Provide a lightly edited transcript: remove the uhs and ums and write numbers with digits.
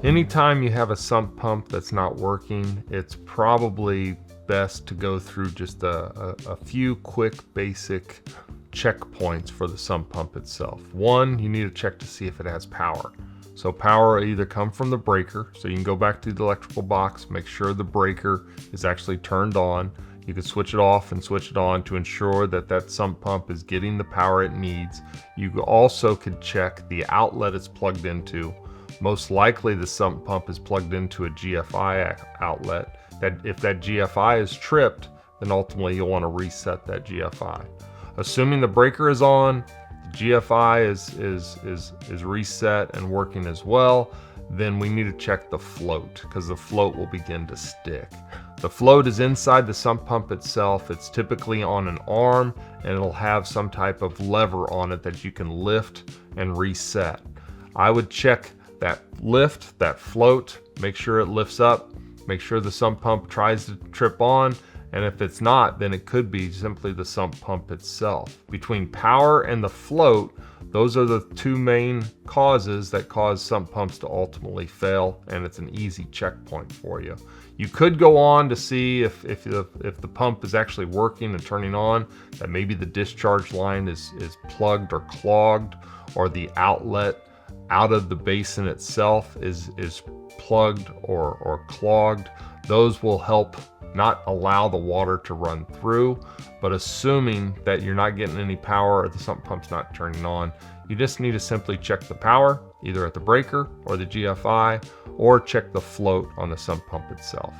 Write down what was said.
Anytime you have a sump pump that's not working, it's probably best to go through just a few quick basic checkpoints for the sump pump itself. One, you need to check to see if it has power. So power will either come from the breaker, so you can go back to the electrical box, make sure the breaker is actually turned on. You can switch it off and switch it on to ensure that that sump pump is getting the power it needs. You also could check the outlet it's plugged into. Most likely the sump pump is plugged into a GFI outlet. That if that GFI is tripped, then ultimately you'll want to reset that GFI. Assuming the breaker is on, the GFI is reset and working as well, then we need to check the float, because the float will begin to stick. The float is inside the sump pump itself. It's typically on an arm, and it'll have some type of lever on it that you can lift and reset. I would check that lift, that float, make sure it lifts up, make sure the sump pump tries to trip on, and if it's not, then it could be simply the sump pump itself. Between power and the float, those are the two main causes that cause sump pumps to ultimately fail, and it's an easy checkpoint for you. You could go on to see if the pump is actually working and turning on, that maybe the discharge line is plugged or clogged, or the outlet out of the basin itself is plugged or clogged. Those will help not allow the water to run through, but assuming that you're not getting any power or the sump pump's not turning on, you just need to simply check the power, either at the breaker or the GFI, or check the float on the sump pump itself.